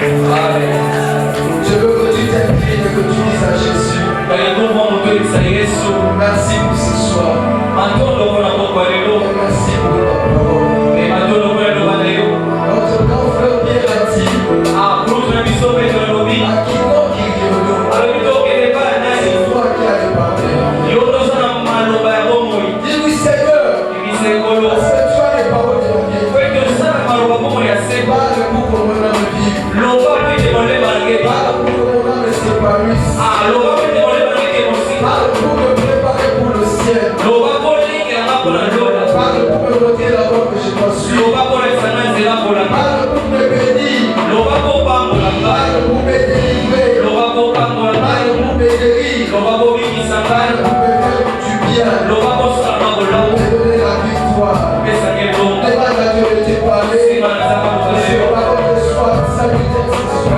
Je veux que tu t'inclines et que tu dises à Jésus, merci pour ce soir. Merci pour ta parole. Notre grand frère Pierre a dit, à quiconque il revient, c'est toi qui as le parler. Dis-lui Seigneur, parce que tu as les paroles de la vie. Parle pour que mon âme vive. Parle pour que mon âme s'épanouisse. Parle pour me préparer pour le ciel. Parle pour me montrer la voie que je dois suivre. Parle pour me bénir. Parle pour me délivrer. Parle pour me guérir. Parle pour me faire du bien. Pour me donner la victoire. Demande à Dieu de te parler. Que la parole de soi s'habite ce soir.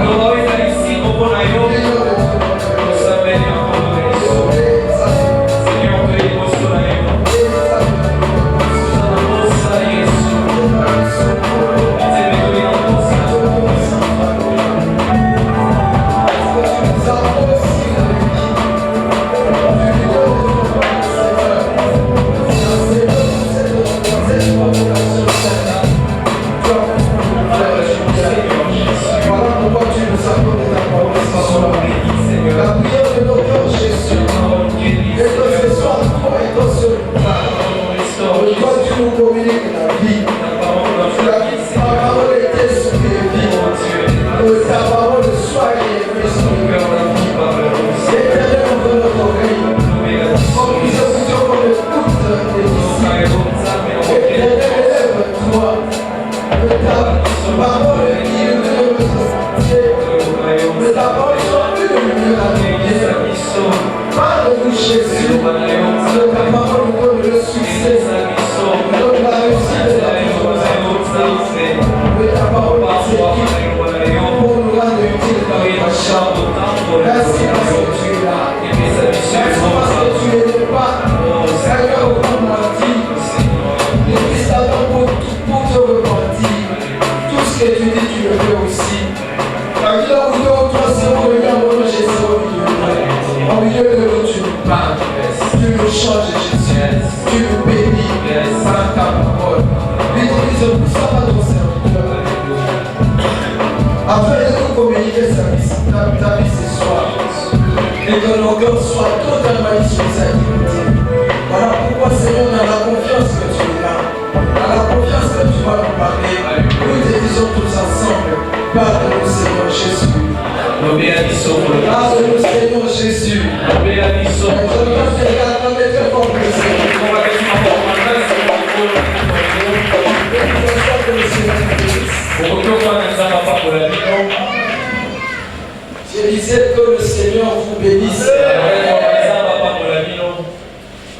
Je disais que le Seigneur vous bénisse.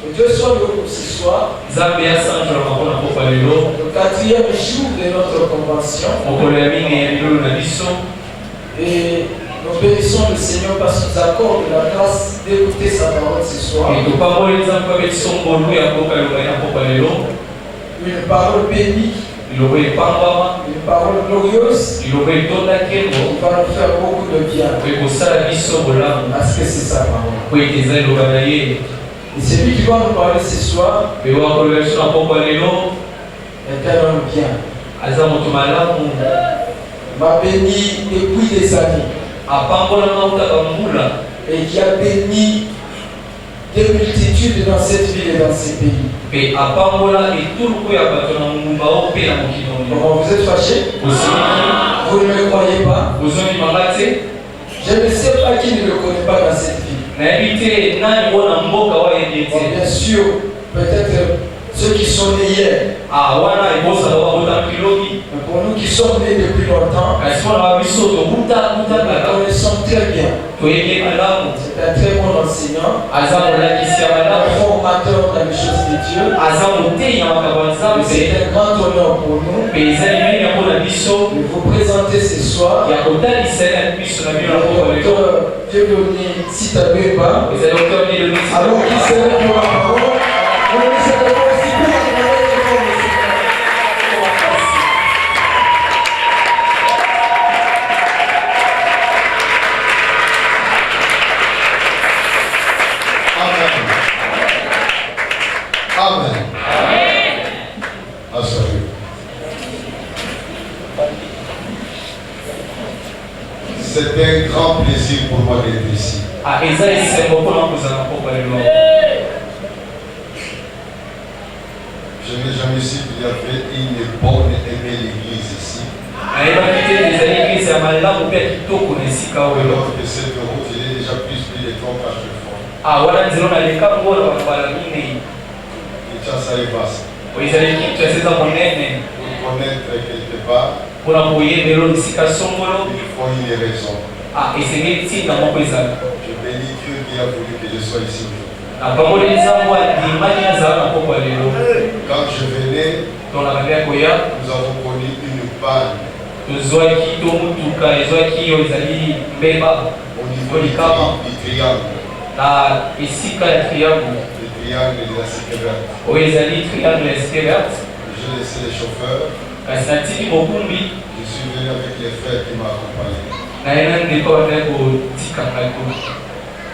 Que Dieu soit avec nous ce soir. Le 4e jour de notre convention. Et nous bénissons le Seigneur parce qu'il nous accorde la grâce d'écouter sa parole ce soir. Une parole bénie. Une parole glorieuse. Il va nous faire beaucoup de bien. Parce que c'est sa parole. Et celui qui va nous parler ce soir est un homme bien. M'a béni depuis des années. Et qui a béni des multitudes dans cette ville et dans ces pays. Comment vous êtes fâchés? Vous ne me croyez pas? Je ne sais pas qui ne le connaît pas dans cette ville. Bon, bien sûr, peut-être ceux qui sont nés hier. Mais pour nous qui sommes nés depuis longtemps, nous connaissons très bien. C'est un très bon enseignant, un formateur dans les choses de Dieu. C'est un grand honneur pour nous de vous présenter ce soir le docteur Dieudonné Sitabeba. Alors qu'il s'élève pour la parole, nous nous élevons aussi pour la parole. C'est un grand plaisir pour moi d'être ici. Je n'ai jamais su qu'il y avait une bonne et belle église ici. Alors que cette route, il est déjà plus de 3-4 fois. Kinshasa est vaste. Pour connaître quelque part, il faut une raison. Je bénis Dieu qui a voulu que je sois ici aujourd'hui. Quand je venais, nous avons connu une panne au niveau du triangle. Le triangle de la sécurité. J'ai laissé les chauffeurs. Je suis venu avec les frères qui m'ont accompagné.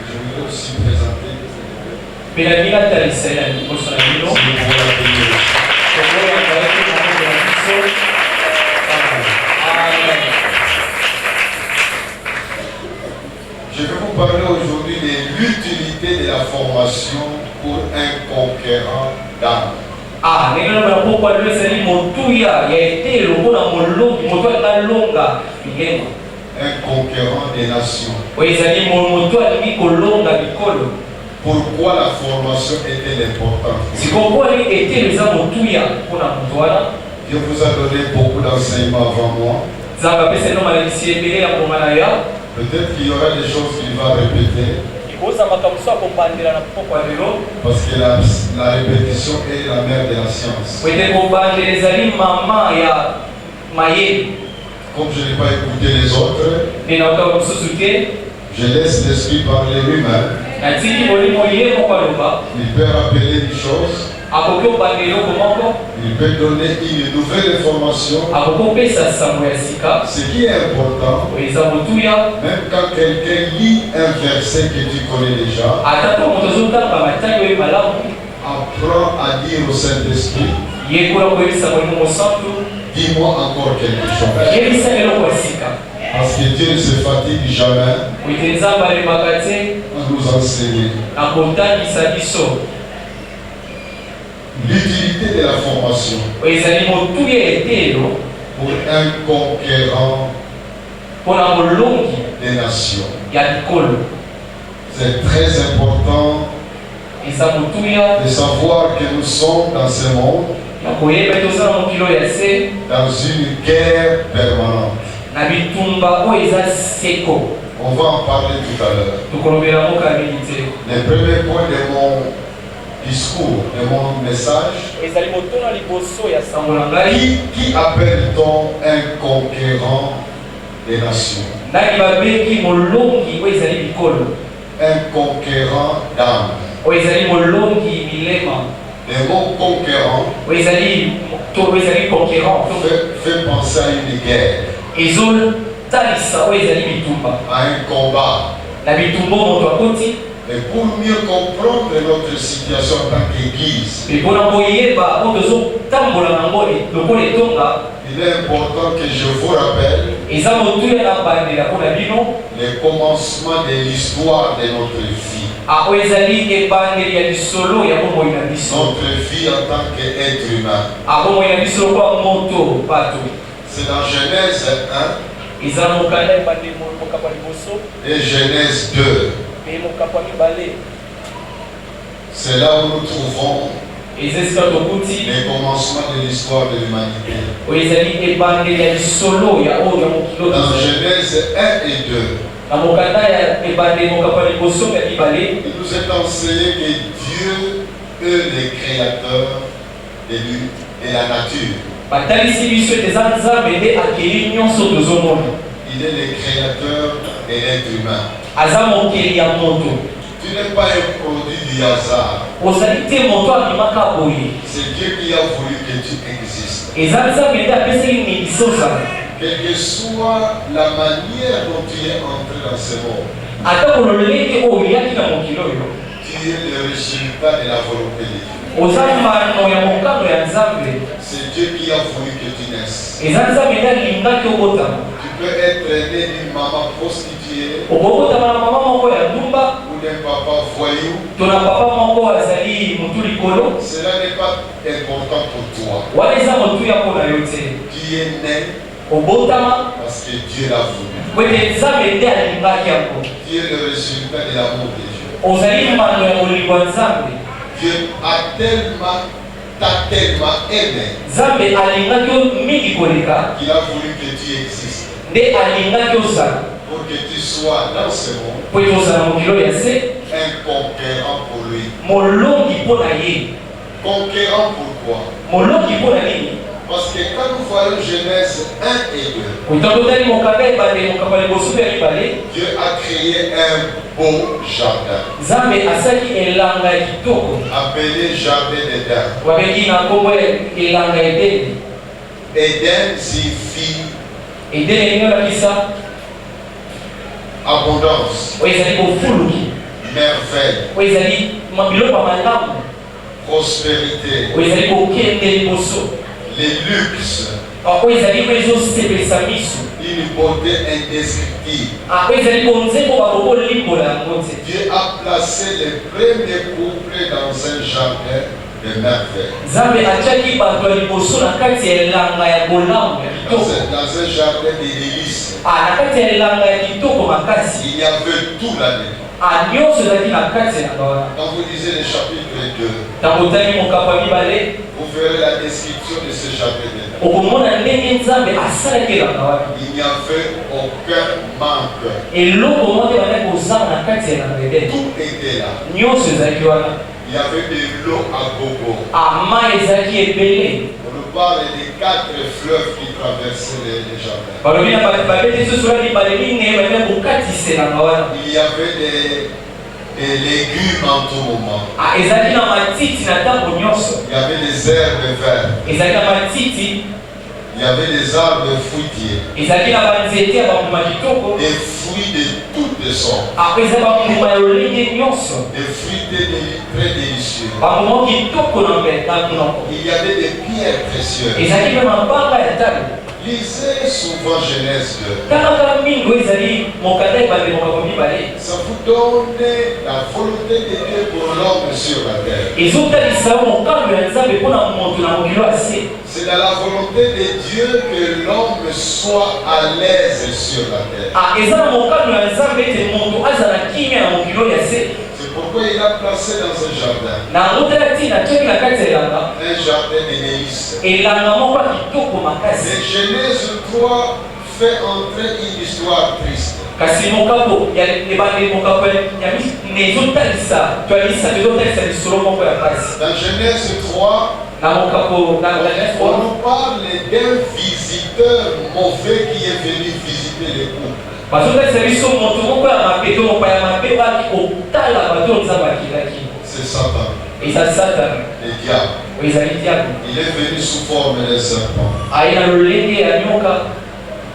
Je voulais aussi présenter. Je vais vous parler aujourd'hui de l'utilité de la formation pour un conquérant d'âme. Un conquérant des nations. Pourquoi la formation est-elle importante? Dieu vous a donné beaucoup d'enseignements avant moi. Peut-être qu'il y aura des choses qu'il va répéter. Parce que la répétition est la mère de la science. Comme je n'ai pas écouté les autres, je laisse l'esprit parler lui-même. Il peut rappeler une chose. Il peut donner une nouvelle information. Ce qui est important, même quand quelqu'un lit un verset que tu connais déjà, apprends à dire au Saint-Esprit, dis-moi encore quelque chose. Parce que Dieu ne se fatigue jamais à nous enseigner. L'utilité de la formation pour un conquérant des nations. C'est très important de savoir que nous sommes dans ce monde dans une guerre permanente. On va en parler tout à l'heure. Le premier point de mon discours, de mon message, qui appelle-t-on un conquérant des nations? Un conquérant d'âme. Le mot conquérant fait penser à une guerre, à un combat. Et pour mieux comprendre notre situation en tant qu'Église, il est important que je vous rappelle le commencement de l'histoire de notre vie. Notre vie en tant qu'être humain. C'est dans Genèse 1 et Genèse 2. C'est là où nous trouvons le commencement de l'histoire de l'humanité. Dans Genèse 1 et 2, il nous est enseigné que Dieu est le créateur de la nature. Il est le créateur de l'être humain. Tu n'es pas un produit du hasard. C'est Dieu qui a voulu que tu existes. Quelle que soit la manière dont tu es entré dans ce monde, tu es le résultat de la volonté de Dieu. C'est Dieu qui a voulu que tu naisses. Tu peut être né d'une maman prostituée ou d'un papa voyou. Cela n'est pas important pour toi. Qui est né parce que Dieu l'a voulu. Qui est le résultat de l'amour de Dieu. Dieu t'a tellement aimé qu'il a voulu que tu existes. Pour que tu sois dans ce monde un conquérant pour lui. Conquérant pourquoi? Parce que quand nous voyons Genèse 1 et 2, Dieu a créé un beau jardin appelé Jardin d'Éden. Éden signifie abondance, merveille, prospérité, les luxes, une beauté indescriptible. Dieu a placé les premiers couples dans un jardin de merveille. Dans un jardin de délices. Il y avait tout là-dedans. Quand vous lisez le chapitre 2, vous verrez la description de ce jardin d'Éden. Il n'y avait aucun manque. Tout était là. Il y avait de l'eau à gogo. On nous parle des 4 fleuves qui traversaient les jardins. Il y avait des légumes en tout moment. Il y avait des herbes vertes. Il y avait des arbres fruitiers. Des fruits de toutes sortes. Des fruits très délicieux. Il y avait des pierres précieuses. Lisez souvent Genèse 2. Ça vous donne la volonté de Dieu pour l'homme sur la terre. C'est dans la volonté de Dieu que l'homme soit à l'aise sur la terre. C'est pourquoi il a placé dans un jardin. Un jardin de délices. Et Genèse 3 fait entrer une histoire triste. Dans Genèse 3, on nous parle d'un visiteur mauvais qui est venu visiter les couples. C'est Satan. Le diable. Il est venu sous forme de serpent.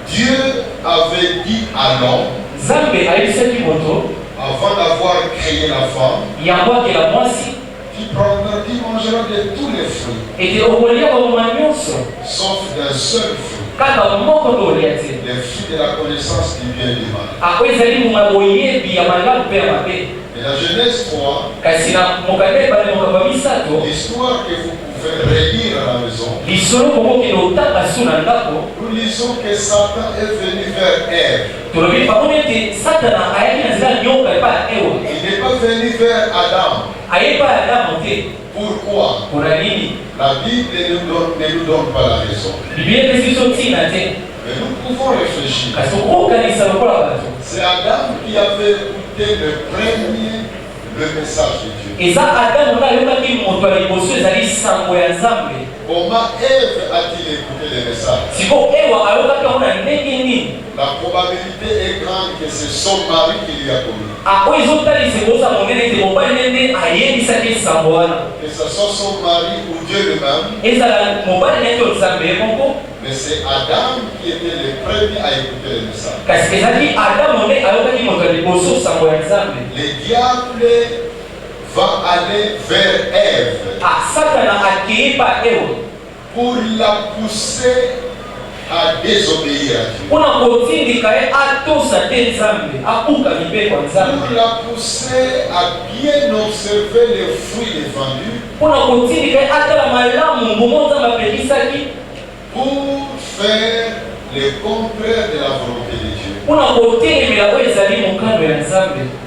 Dieu avait dit à l'homme, avant d'avoir créé la femme, tu mangeras de tous les fruits, sauf d'un seul fruit, les fruits de la connaissance du bien et du mal. Et la Genèse 3, l'histoire que vous pouvez relire à la maison, nous lisons que Satan est venu vers Ève. Il n'est pas venu vers Adam. Pourquoi? La Bible ne nous donne pas la raison. Mais nous pouvons réfléchir. C'est Adam qui avait écouté le premier message de Dieu. Comment Ève a-t-il écouté le message? La probabilité est grande que c'est son mari qui lui a commis. Que ce soit son mari ou Dieu lui-même. Mais c'est Adam qui était le premier à écouter le message. Le diable va aller vers Ève pour la pousser à désobéir à Dieu. Pour la pousser à bien observer les fruits défendus. Pour faire le contraire de la volonté de Dieu.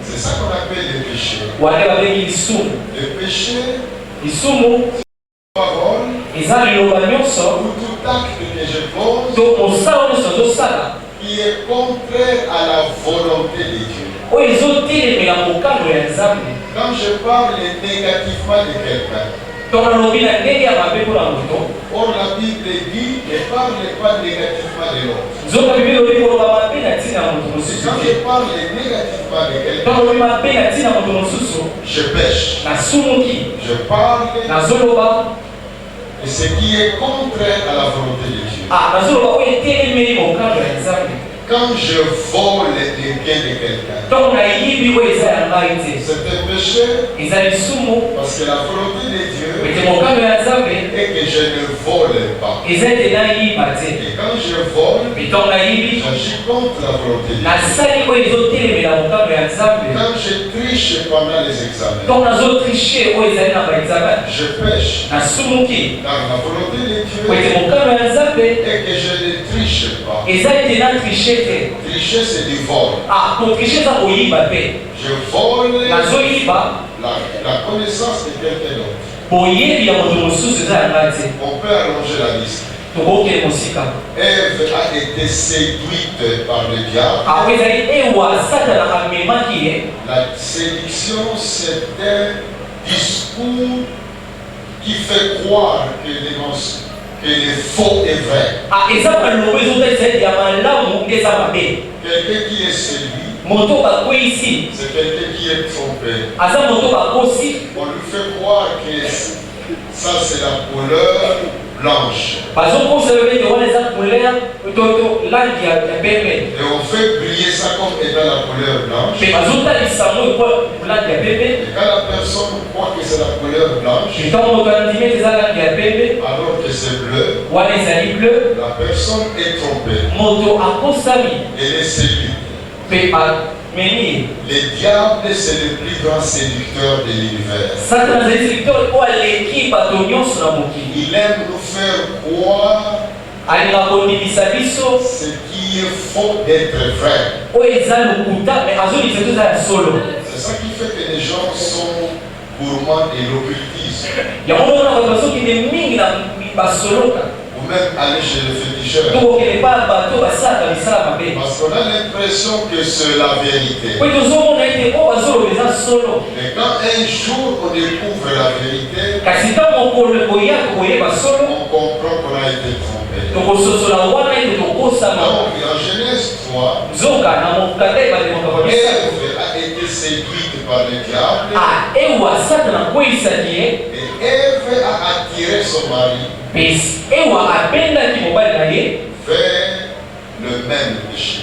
C'est ça qu'on appelle le péché. Le péché, parole, ou tout acte que je pose qui est contraire à la volonté de Dieu. Quand je parle négativement de quelqu'un, or la Bible dit ne parle pas négativement de l'autre. Quand je parle négativement de quelqu'un, je pêche. Je parle de ce qui est contraire à la volonté de Dieu. Quand je vole les biens de quelqu'un, c'est un péché parce que la volonté de Dieu est que je ne vole pas. Et quand je vole, j'agis contre la volonté de Dieu. Quand je triche pendant les examens, je pêche. Car la volonté de Dieu est que je ne triche pas. Tricher, c'est du vol. Je vole la connaissance de quelqu'un d'autre. On peut allonger la liste. Ève a été séduite par le diable. La séduction, c'est un discours qui fait croire que le faux est vrai. Quelqu'un qui est séduit, c'est quelqu'un qui est trompé. On lui fait croire que ça c'est la couleur blanche. Et on fait briller ça comme étant la couleur blanche. Et quand la personne croit que c'est la couleur blanche, alors que c'est bleu, la personne est trompée. Elle est séduite. Le diable, c'est le plus grand séducteur de l'univers. Il aime nous faire croire ce qui est faux d'être vrai. C'est ça qui fait que les gens sont gourmands de l'occultisme. Ou même aller chez le féticheur. Parce qu'on a l'impression que c'est la vérité. Mais quand un jour on découvre la vérité, on comprend qu'on a été trompé. Donc en Genèse 3, Ève a été séduite par le diable. Et Ève a attiré son mari vers le même péché.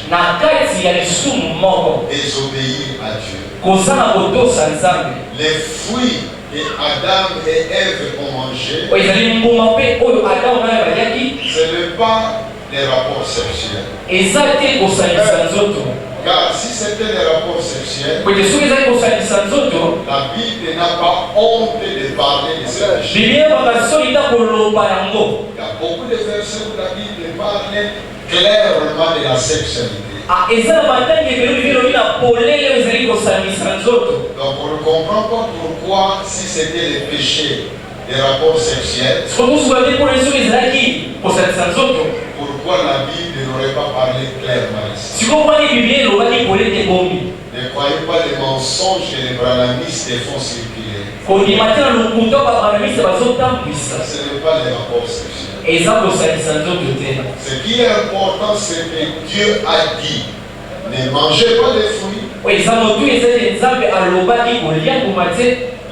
Désobéir à Dieu. Les fruits que Adam et Ève ont mangés, ce n'est pas des rapports sexuels. Car si c'était des rapports sexuels, la Bible n'a pas honte de parler de ce péché. Il y a beaucoup de versets où la Bible parle clairement de la sexualité. Donc on ne comprend pas pourquoi, si c'était le péché des rapports sexuels, pourquoi la Bible n'aurait pas parlé clairement ici. Ne croyez pas les mensonges que les branhamistes font circuler. Ce n'est pas les rapports sexuels. Ce qui est important, c'est que Dieu a dit, ne mangez pas les fruits.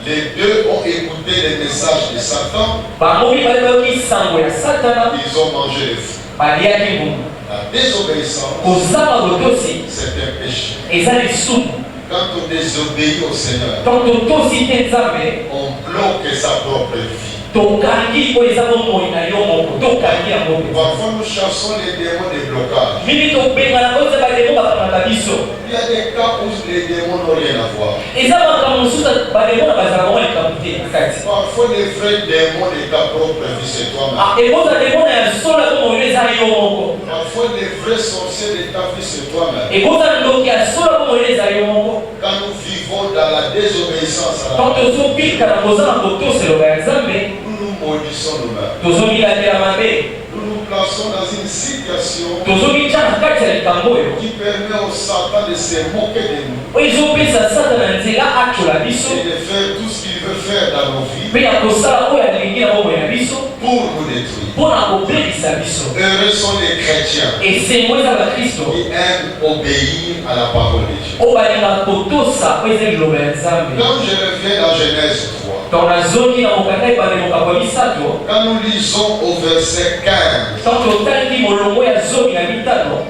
Les deux ont écouté les messages de Satan. Ils ont mangé les fruits. La désobéissance, c'est un péché. Quand on désobéit au Seigneur, on bloque sa propre vie. Parfois nous chassons les démons des blocages. Il y a des cas où les démons n'ont rien à voir. Parfois les vrais démons de ta propre vie c'est toi-même. Parfois les vrais sorciers de ta vie c'est toi-même. Quand nous vivons dans la désobéissance à la parole, nous nous maudissons nous-mêmes. Nous nous plaçons dans une situation qui permet au Satan de se moquer de nous et de faire tout ce qu'il veut faire dans nos vies pour nous détruire. Heureux sont les chrétiens qui aiment obéir à la parole de Dieu. Quand je reviens dans Genèse 3, quand nous lisons au verset 15,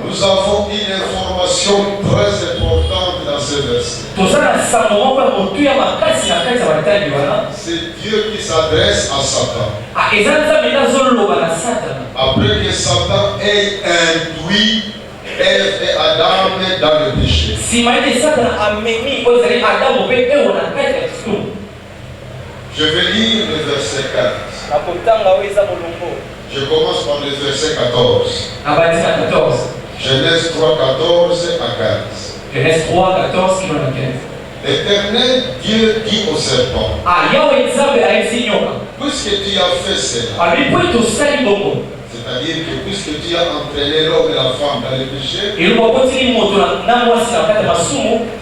nous avons une information très importante dans ce verset. C'est Dieu qui s'adresse à Satan. Après que Satan ait induit Ève et Adam dans le péché. Je vais lire le verset 15. Je commence par le verset 14. Genèse 3, 14 à 15. Genèse 3, 14 qui va à 15. L'Éternel Dieu dit au serpent, puisque tu as fait cela, c'est-à-dire que puisque tu as entraîné l'homme et la femme dans le péché,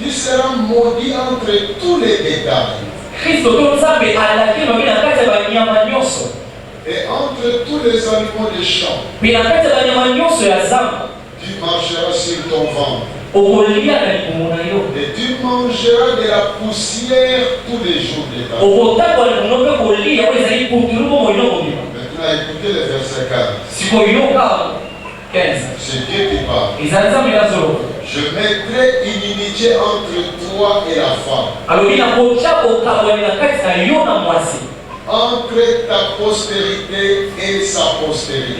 tu seras maudit entre tous les bétails et entre tous les animaux des champs. Tu marcheras sur ton ventre et tu mangeras de la poussière tous les jours de ta vie. Maintenant écoutez le verset 15. C'est Dieu qui parle. Je mettrai une inimitié entre toi et la femme, entre ta postérité et sa postérité.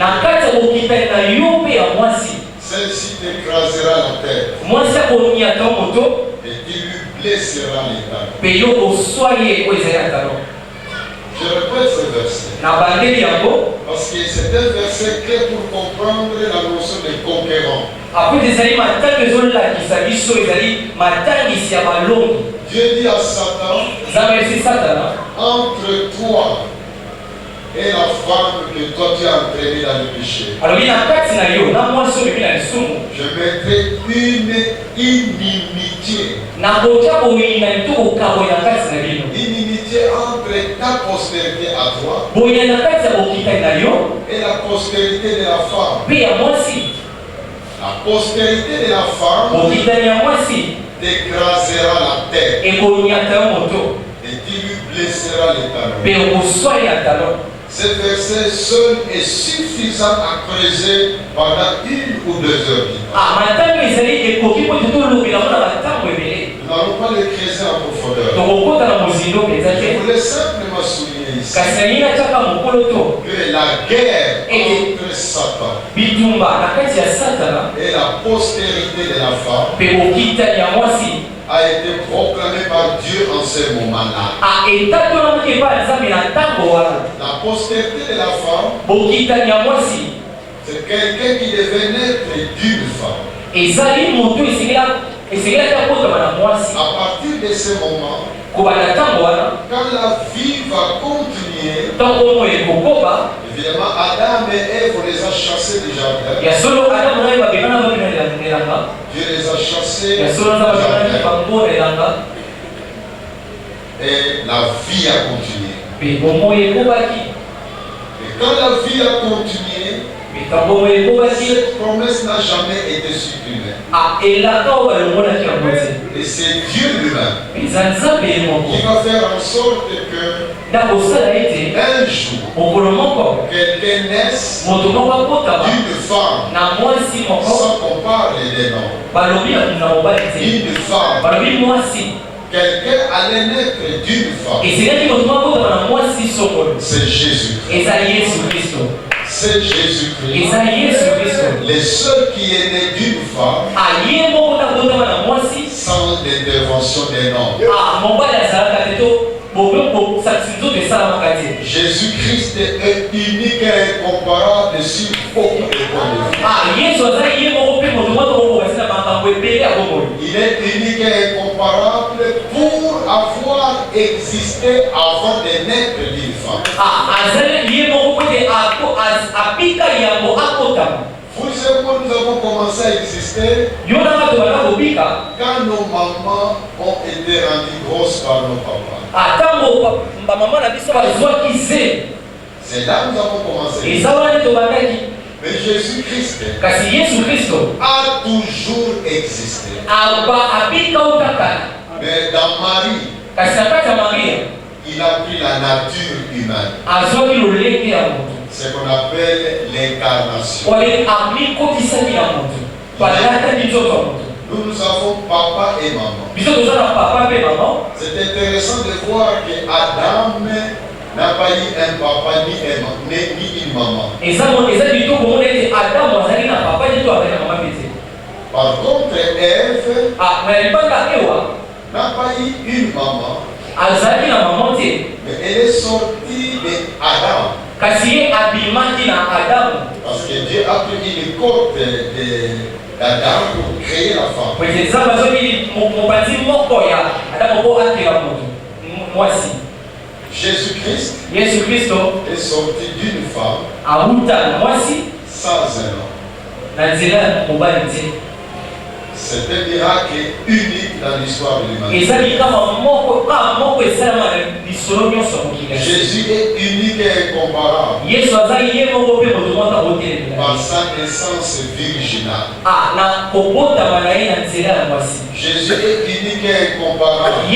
Celle-ci t'écrasera la tête et tu lui blesseras les talons. Je répète ce verset parce que c'est un verset clé pour comprendre la notion de conquérant. Dieu dit à Satan, entre toi et la femme que toi tu as entraînée dans le péché, je mettrai une inimitié. Inimitié entre ta postérité à toi et la postérité de la femme. La postérité de la femme t'écrasera la tête et tu lui blesseras les talons. Ce verset seul est suffisant à creuser pendant 1 ou 2 heures. Nous n'allons pas le creuser en profondeur. Je voulais simplement souligner ici que la guerre entre Satan et la postérité de la femme a été proclamée par Dieu en ce moment-là. La postérité de la femme, c'est quelqu'un qui devait naître d'une femme. À partir de ce moment, quand la vie va continuer, évidemment Adam et Ève les a chassés du jardin. Dieu les a chassés du jardin. Et la vie a continué. Et quand la vie a continué, cette promesse n'a jamais été supprimée. Et c'est Dieu lui-même qui va faire en sorte que un jour, quelqu'un naisse d'une femme, sans qu'on parle des noms, d'une femme quelqu'un allait naître d'une femme. C'est Jésus-Christ. C'est Jésus-Christ. Le seul qui est né d'une femme sans l'intervention d'un homme. Jésus-Christ est unique et incomparable sur beaucoup de points de vue. Il est unique et incomparable pour avoir existé avant de naître d'une femme. Vous savez quand nous avons commencé à exister, quand nos mamans ont été rendues grosses par nos papas. C'est là que nous avons commencé. Mais Jésus-Christ a toujours existé. Mais dans Marie, il a pris la nature humaine. C'est ce qu'on appelle l'incarnation. Nous avons papa et maman. C'est intéressant de voir que Adam n'a pas eu un papa ni une maman. Par contre, Ève n'a pas eu une maman. Mais elle est sortie d'Adam. Parce que Dieu a pris une côte d'Adam pour créer la femme. Jésus-Christ est sorti d'une femme sans un homme. C'est un miracle unique dans l'histoire de l'humanité. Jésus est unique et incomparable par sa naissance virginale. Jésus est unique et incomparable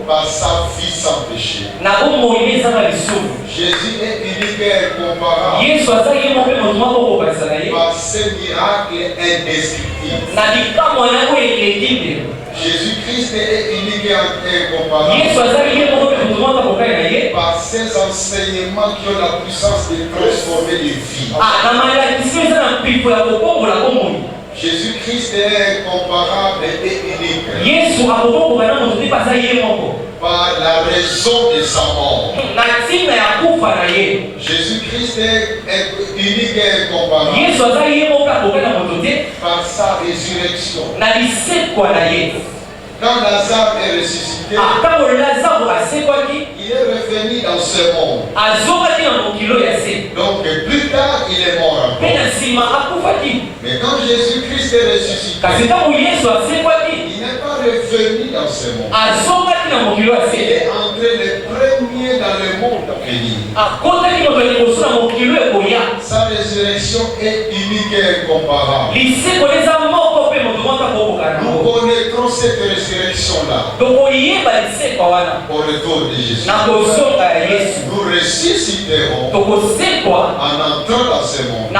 par sa vie sans péché. Jésus est unique et incomparable par ses miracles indescriptibles. Jésus-Christ est unique et incomparable par ses enseignements qui ont la puissance de transformer les vies. Jésus-Christ est incomparable et unique par la raison de sa mort. Jésus-Christ est unique et incomparable par sa résurrection. Quand Lazare est ressuscité, il est revenu dans ce monde. Donc plus tard, il est mort. Mais quand Jésus-Christ est ressuscité, il n'est pas revenu dans ce monde. Il est entré le premier dans le monde à venir. Sa résurrection est unique et incomparable. Nous connaîtrons cette résurrection-là au retour de Jésus. Nous ressusciterons en entrant dans ce monde.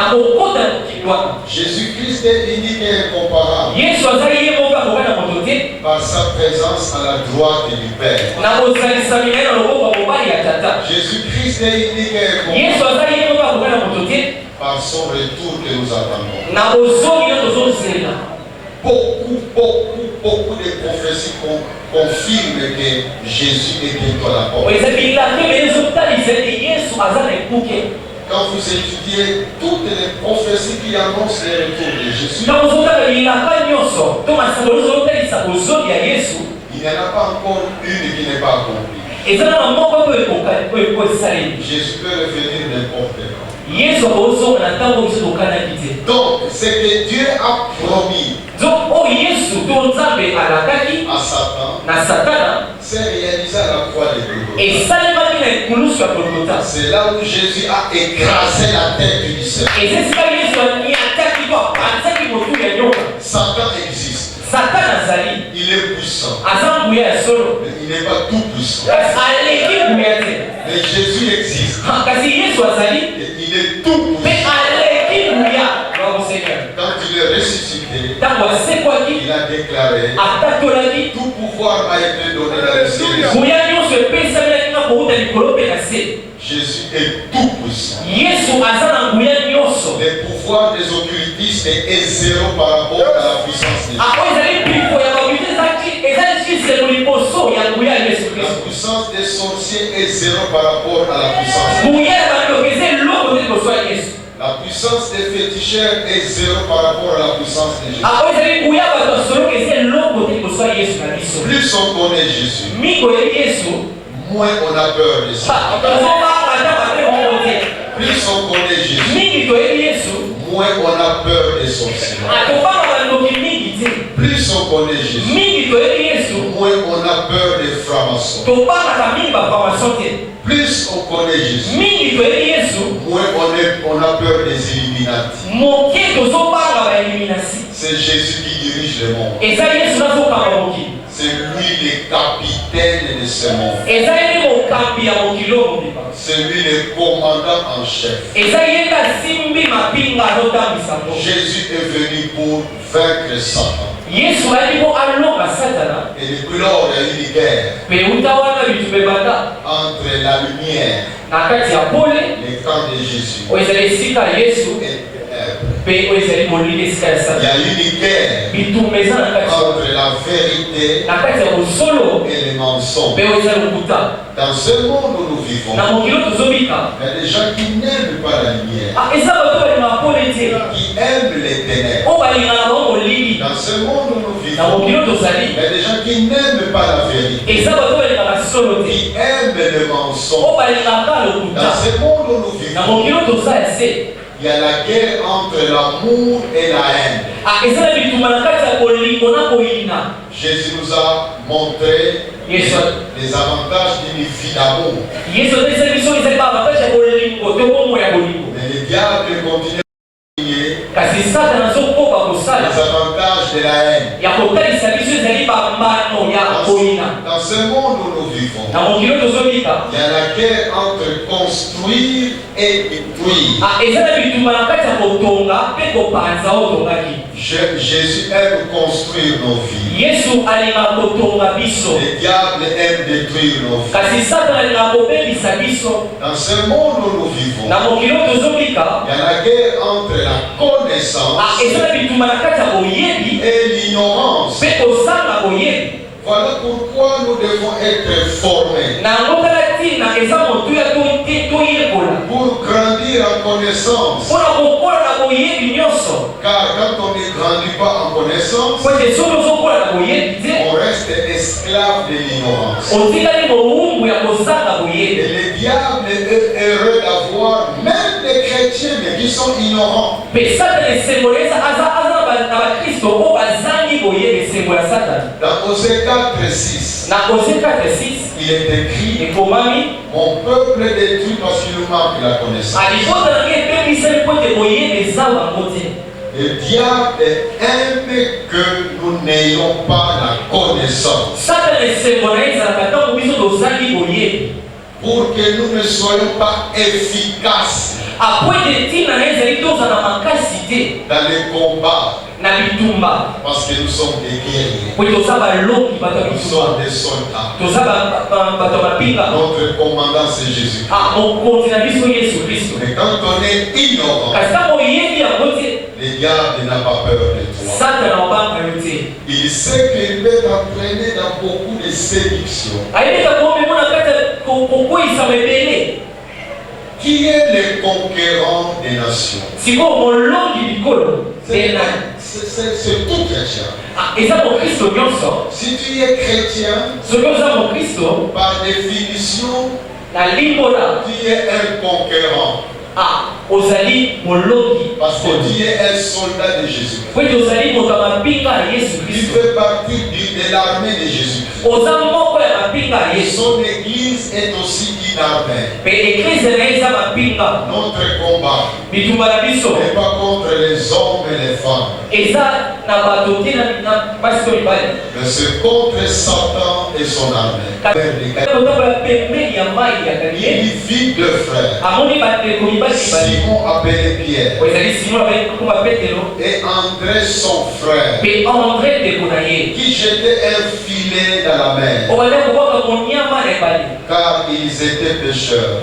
Jésus-Christ est unique et incomparable par sa présence à la droite du Père. Jésus-Christ est unique et incomparable par son retour que nous attendons. Beaucoup de prophéties confirment que Jésus est bientôt à la porte. Quand vous étudiez toutes les prophéties qui annoncent le retour de Jésus, il n'y en a pas encore une qui n'est pas accomplie. Jésus peut revenir n'importe quand. Donc, ce que Dieu a promis à Satan, c'est réalisé à la croix de Golgotha. C'est là où Jésus a écrasé la tête du serpent. Satan existe. Il est puissant. Mais il n'est pas tout puissant. Mais Jésus existe. Et il est tout puissant. Quand il est ressuscité, ressuscité, il a déclaré, tout pouvoir m'a été donné dans le ciel. Jésus est tout puissant. Les pouvoirs des occultistes est zéro par rapport à la puissance de Dieu. La puissance des sorciers est zéro par rapport à la puissance de Dieu. La puissance des féticheurs est zéro par rapport à la puissance de Jésus. Plus on connaît Jésus, moins on a peur de ça. Plus on connaît Jésus, moins on a peur des sorciers. Plus on connaît Jésus, moins on a peur des francs-maçons. Plus on connaît Jésus, moins on a peur des Illuminati. C'est Jésus qui dirige le monde. C'est lui le capitaine de ce monde. C'est lui le commandant en chef. Jésus est venu pour vaincre Satan. Et depuis lors, il y a eu une guerre entre la lumière, les camps de Jésus, il y a eu une guerre entre la vérité et les mensonges. Dans ce monde où nous vivons, il y a des gens qui n'aiment pas la lumière, qui aiment les ténèbres. Dans ce monde où nous vivons, il y a des gens qui n'aiment pas la vérité, qui aiment le mensonge. Dans ce monde où nous vivons, il y a la guerre entre l'amour et la haine. Jésus nous a montré les avantages d'une vie d'amour. Mais le diable continue à nier les avantages de la haine. Dans ce monde où nous vivons, il y a la guerre entre construire et détruire. Jésus aime construire nos vies. Le diable aime détruire nos vies. Dans ce monde où nous vivons, il y a la guerre entre la connaissance et l'ignorance. Voilà pourquoi nous devons être formés. Pour grandir en connaissance. Car quand on ne grandit pas en connaissance, on reste esclave de l'ignorance. Et le diable est heureux d'avoir même des chrétiens mais qui sont ignorants. Dans Osée 4:6, il est écrit: mon peuple est détruit parce qu'il manque la connaissance. Le diable aime que nous n'ayons pas la connaissance, pour que nous ne soyons pas efficaces dans les combats. Parce que nous sommes des guerriers. Nous sommes des soldats. Notre commandant c'est Jésus. Mais quand on est ignorant, le diable n'a pas peur de toi. Il sait qu'il peut t'entraîner dans beaucoup de séductions. Qui est le conquérant des nations? C'est tout chrétien. Si tu es chrétien, par définition, tu es un conquérant. Parce que tu es un soldat de Jésus. Tu fais partie de l'armée de Jésus. Son église est aussi une armée. Notre combat et pas contre les hommes et les femmes. Mais c'est contre Satan et son armée. Il vit deux frères. Simon appelé Pierre. Et André son frère. Qui jetait un filet dans la mer. Car ils étaient pécheurs.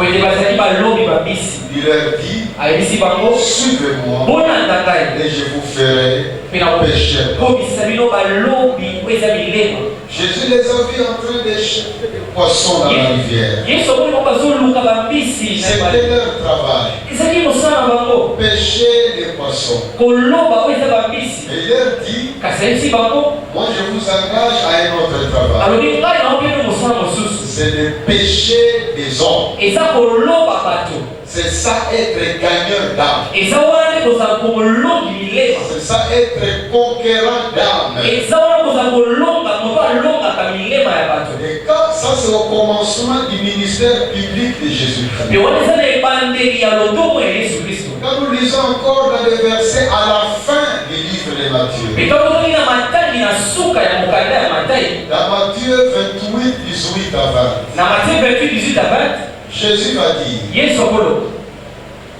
Il leur dit, suivez-moi et je vous ferai pécher. Jésus les a vus en train d'échapper des poissons dans la rivière. C'était leur travail. Pêcher les poissons. Et il leur dit, moi je vous engage à un autre travail. C'est de pêcher des hommes. C'est ça être gagneur d'âme. C'est ça être conquérant d'âme. Et quand ça c'est au commencement du ministère public de Jésus-Christ. Quand nous lisons encore dans les versets à la fin du livre de Matthieu. Dans Matthieu 28, 18 à 20. Jésus va dire,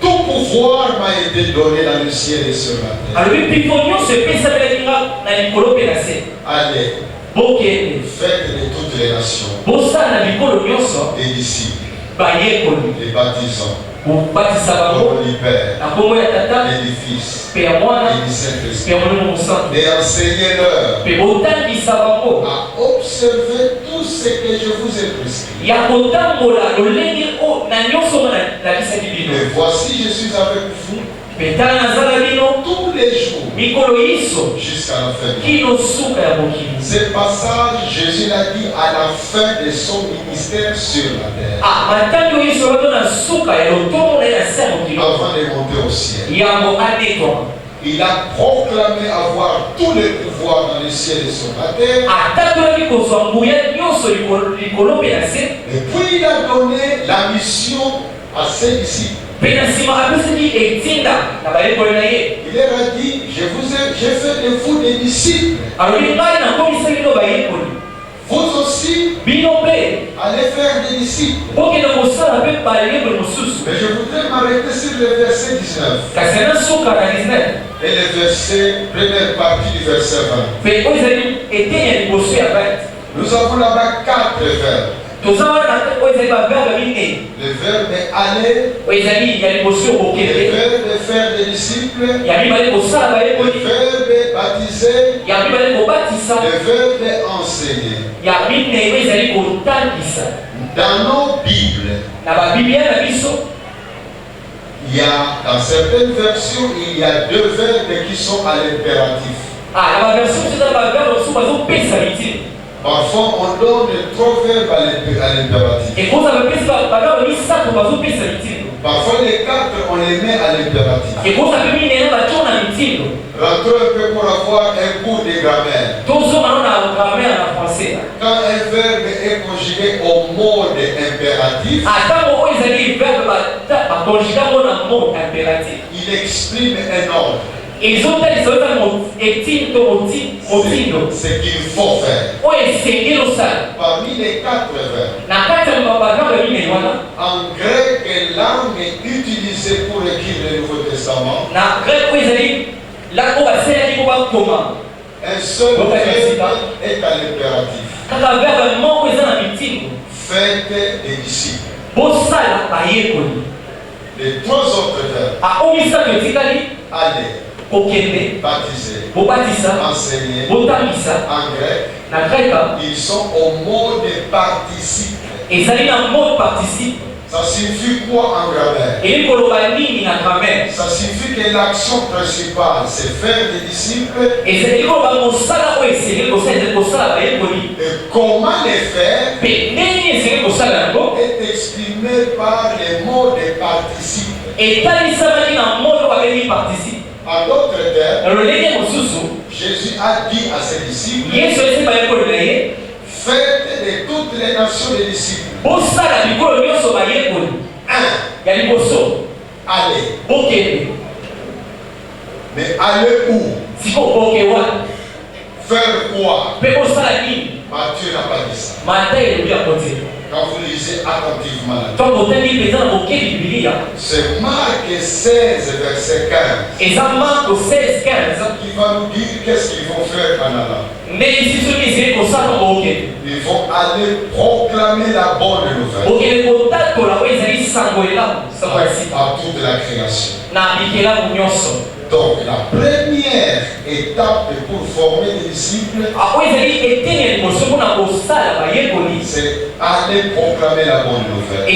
tout pouvoir m'a été donné dans le ciel et sur la terre. Allez, faites de toutes les nations des disciples, les baptisants, pour les pères, les fils, et les Saint-Esprit, et enseignez-leur à observer tout ce que je vous ai prescrit. Et voici, je suis avec vous tous les jours jusqu'à la fin du monde. Ce passage, Jésus l'a dit à la fin de son ministère sur la terre. Avant de monter au ciel. Il a proclamé avoir tous les pouvoirs dans le ciel et sur la terre. Et puis il a donné la mission à ses disciples. Il leur a dit, j'ai fait de vous des disciples. Vous aussi, allez faire des disciples. Mais je voudrais m'arrêter sur le verset 19. Et le verset, première partie du verset 20. Nous avons là-bas 4 verbes. Le verbe aller, le verbe faire des disciples, le verbe baptiser, le verbe enseigner. Dans nos Bibles, il y a, dans certaines versions, il y a 2 verbes qui sont à l'impératif. Parfois, on donne 3 verbes à l'impératif. Parfois, les 4, on les met à l'impératif. Rentrons un peu pour avoir un cours de grammaire. Quand un verbe est conjugué au mode impératif, il exprime un ordre. Ce qu'il faut faire. Parmi les 4 verbes, en grec, langue utilisée pour écrire le Nouveau Testament, un seul verbe est à l'impératif. Faites des disciples. Les 3 autres verbes, allez, baptiser, enseigner, en grec, ils sont au mode participe. Ça signifie quoi en grammaire? Ça signifie que l'action principale, c'est faire des disciples. Et comment les faire est exprimé par les mots de participe. En d'autres termes, Jésus a dit à ses disciples, faites de toutes les nations des disciples. aller. Ok. Mais aller où? Si vous ok, faire quoi? Matthieu n'a pas dit ça. Quand vous lisez attentivement, c'est Marc 16, verset 15. Et ça Marc 16, 15. Qui va nous dire qu'est-ce qu'ils vont faire en allant. Ils vont aller proclamer la bonne nouvelle à toute la création. Donc la première étape pour former des disciples, c'est aller proclamer la bonne nouvelle.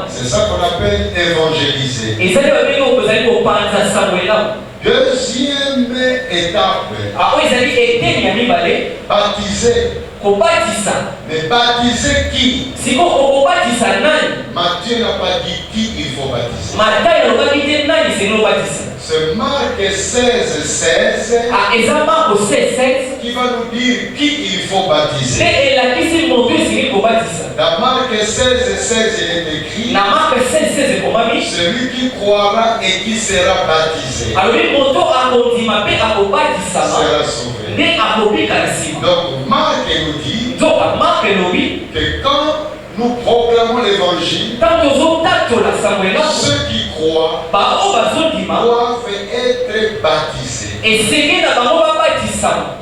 C'est ça qu'on appelle évangéliser. Deuxième étape, baptiser. Mais baptiser qui? Matthieu n'a pas dit qui il faut baptiser. C'est Marc 16, 16 qui va nous dire qui il faut baptiser. Dans Marc 16, 16 il est écrit, celui qui croira et qui sera baptisé sera sauvé. Donc Marc nous dit que quand nous proclamons l'évangile, ceux qui croient doivent être baptisés.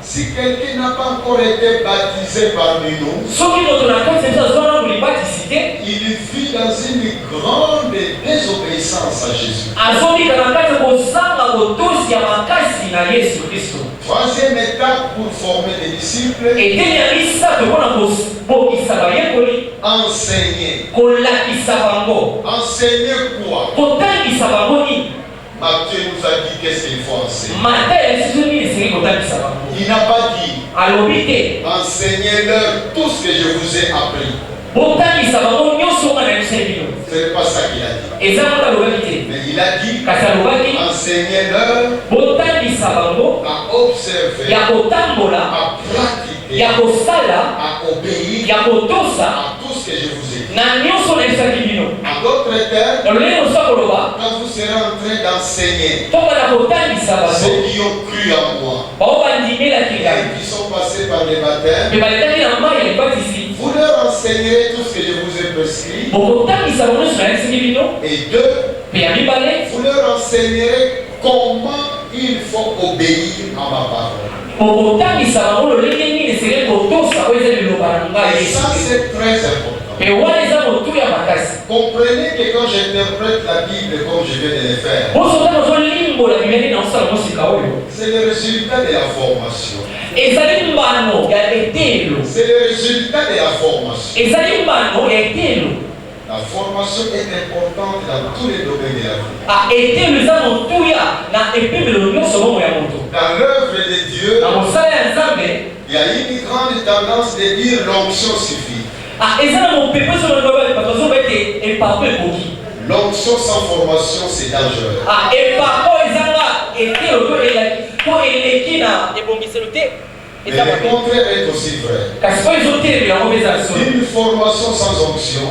Si quelqu'un n'a pas encore été baptisé parmi nous, il vit dans une grande désobéissance à Jésus. Troisième étape pour former des disciples, enseigner. Enseigner quoi? Matthieu nous a dit qu'est-ce qu'il faut enseigner. Il n'a pas dit enseignez-leur tout ce que je vous ai appris. C'est pas ça qu'il a dit. Mais il a dit enseignez-leur à observer, à pratiquer, à obéir à tout ce que je vous ai dit. En d'autres termes, quand vous serez en train d'enseigner ceux qui ont cru en moi et qui sont passés par les baptêmes, vous leur enseignerez tout ce que je vous ai prescrit. Et deux, vous leur enseignerez comment il faut obéir à ma parole. Et ça c'est très important. Comprenez que quand j'interprète la Bible comme je viens de le faire, c'est le résultat de la formation. C'est le résultat de la formation. La formation est importante dans tous les domaines de la vie. Dans l'œuvre de Dieu, il y a une grande tendance de dire l'onction suffit. L'onction sans formation, c'est dangereux. Mais le contraire est aussi vrai. Une formation sans onction,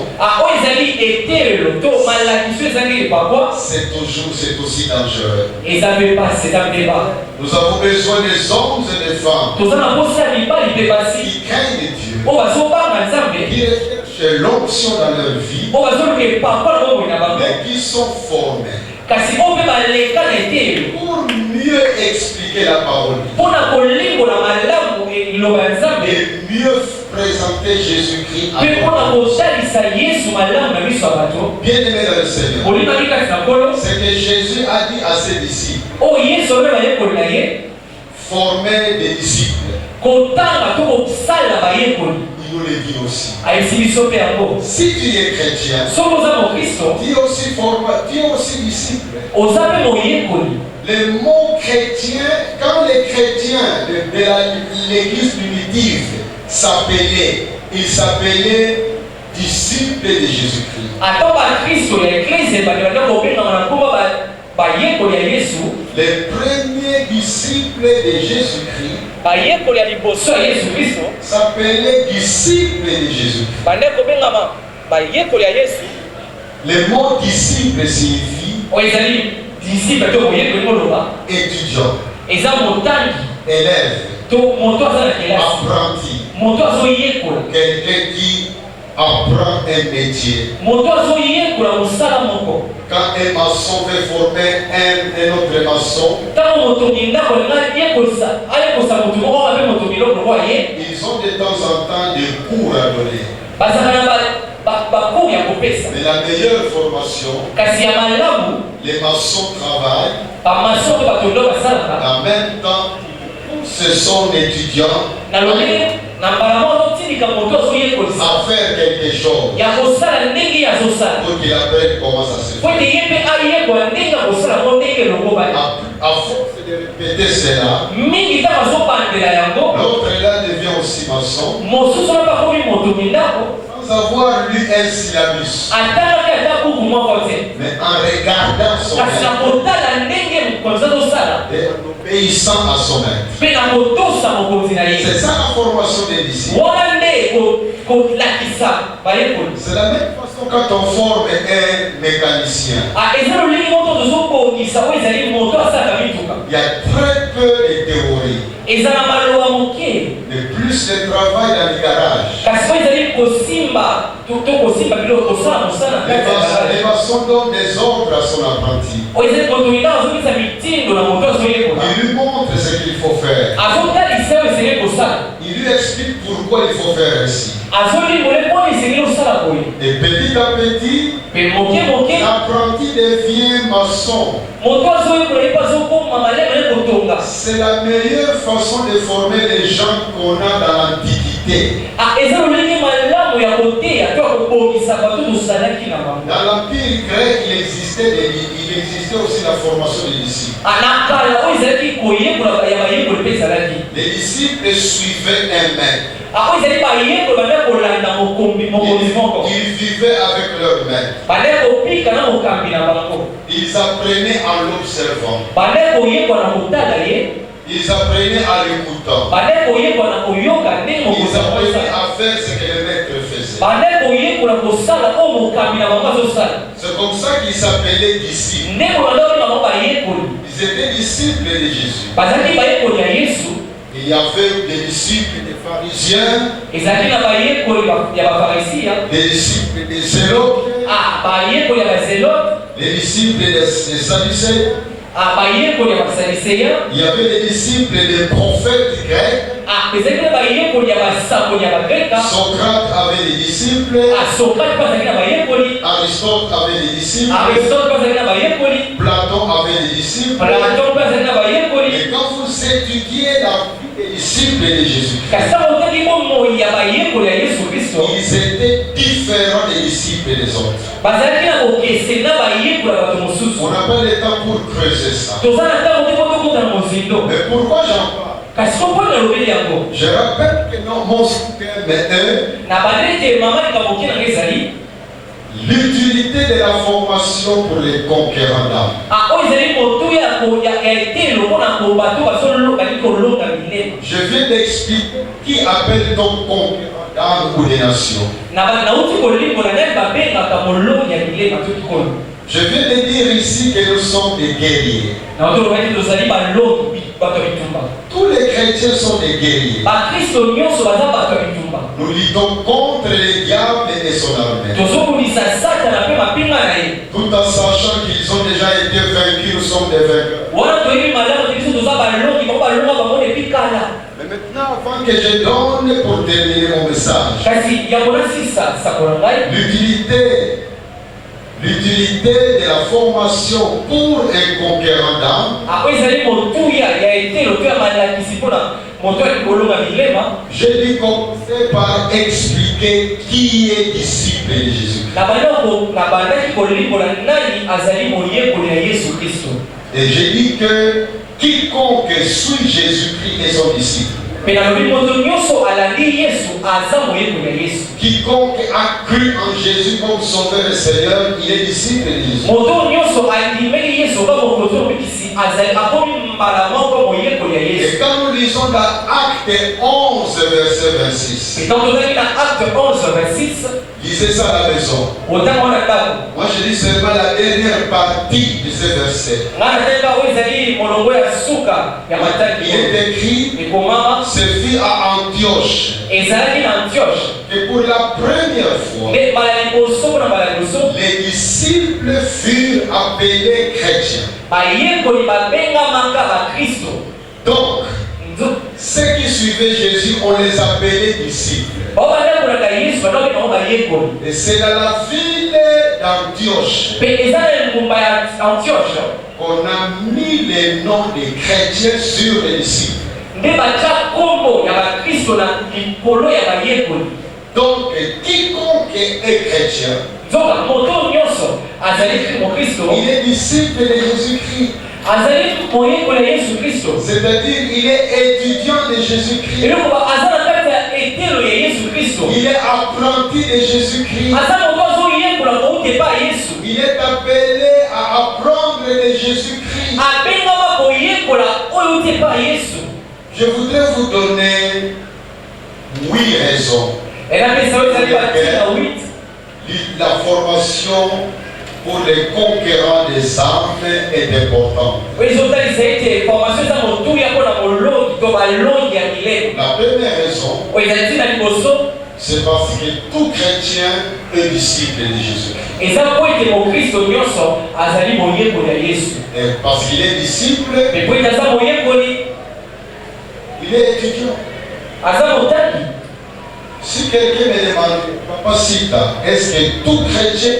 c'est aussi dangereux. Nous avons besoin des hommes et des femmes qui craignent Dieu, qui recherchent l'onction dans leur vie, mais qui sont formés pour mieux expliquer la parole et mieux présenter Jésus-Christ à nous. Bien-aimé dans le Seigneur, c'est que Jésus a dit à ses disciples, former des disciples. Il nous le dit aussi. Si tu es chrétien, tu es aussi disciple. Le mot chrétien, quand les chrétiens de l'église primitive ils s'appelaient disciples de Jésus-Christ. Les premiers disciples de Jésus-Christ s'appelaient disciples de Jésus-Christ. Le mot disciple signifie étudiant, élève, apprenti, quelqu'un qui apprend un métier. Quand un maçon veut former un autre maçon, ils ont de temps en temps des cours à donner. Mais la meilleure formation, les maçons travaillent, en même temps, ce sont étudiants à faire quelque chose pour qu'ils apprennent comment ça se fait. À force de répéter cela, l'autre là devient aussi maçon sans avoir lu un syllabus, mais en regardant son maître et en obéissant à son maître. C'est ça la formation des disciples. C'est la même façon quand on forme un mécanicien. Il y a très peu de théorie, mais plus de travail dans le garage. Les maçons donnent des ordres à son apprenti. Il lui montre ce qu'il faut faire. Il lui explique pourquoi il faut faire ainsi. Et petit à petit, l'apprenti devient maçon. C'est la meilleure façon de former les gens qu'on a dans l'Antiquité. Dans l'Empire grec, il existait aussi la formation des disciples. Les disciples suivaient un maître. Ils vivaient avec leur maître. Ils apprenaient en l'observant. Ils apprenaient en l'écoutant. Ils apprenaient à faire ce que le maître faisait. C'est comme ça qu'ils s'appelaient disciples. Ils étaient disciples de Jésus. Il y avait des disciples des pharisiens, des disciples des zélotes, des disciples des sadducéens. Il y avait des disciples des prophètes grecs. Socrate avait des disciples. Aristote avait des disciples. Platon avait des disciples. Et quand vous étudiez la vie des disciples de Jésus-Christ, ils étaient différents des disciples des autres. On n'a pas le temps pour creuser ça. Mais pourquoi j'en parle? Je rappelle que non, mon soutien, mais l'utilité de la formation pour les conquérants d'âme. Je viens d'expliquer qui appelle-t-on conquérant d'âme ou des nations. Je viens de dire ici que nous sommes des guerriers. Tous les chrétiens sont des guerriers. Nous luttons contre les diables et son armée. Tout en sachant qu'ils ont déjà été vaincus, nous sommes des vainqueurs. Mais maintenant, avant que je donne pour terminer mon message, l'utilité de la formation pour un conquérant d'âme, je vais commencer par expliquer qui est disciple de Jésus. Et je dis que quiconque suit Jésus-Christ est son disciple. Quiconque a cru en Jésus comme sauveur et Seigneur, il est disciple de Jésus. Et quand nous lisons dans Acte 11, verset 26, lisez ça à la maison. Moi je lis seulement la dernière partie de ce verset. Il est écrit, ce fut à Antioche, que pour la première fois, les disciples furent appelés chrétiens. Donc, ceux qui suivaient Jésus, on les appelait disciples. Et c'est dans la ville d'Antioche qu'on a mis les noms des chrétiens sur les disciples. Donc, quiconque est chrétien, il est disciple de Jésus-Christ. C'est-à-dire il est étudiant de Jésus-Christ. Il est apprenti de Jésus-Christ. Il est appelé à apprendre de Jésus-Christ. Je voudrais vous donner 8 raisons. La formation pour les conquérants des âmes est importante. La première raison, c'est parce que tout chrétien est disciple de Jésus-Christ. Et parce qu'il est disciple, il est étudiant. Si quelqu'un me demande, Papa Sita, est-ce que tout chrétien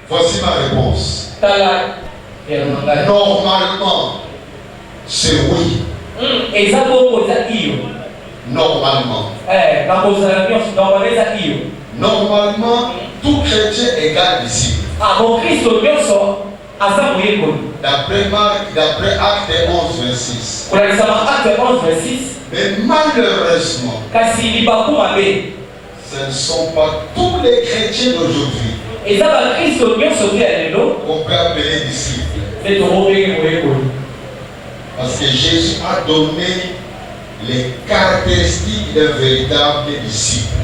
voici ma réponse. Normalement, c'est oui. Normalement. Normalement, tout chrétien égale disciple. D'après Acte 11, 26. Mais malheureusement, ce ne sont pas tous les chrétiens d'aujourd'hui qu'on peut appeler disciples. Parce que Jésus a donné les caractéristiques d'un véritable disciple.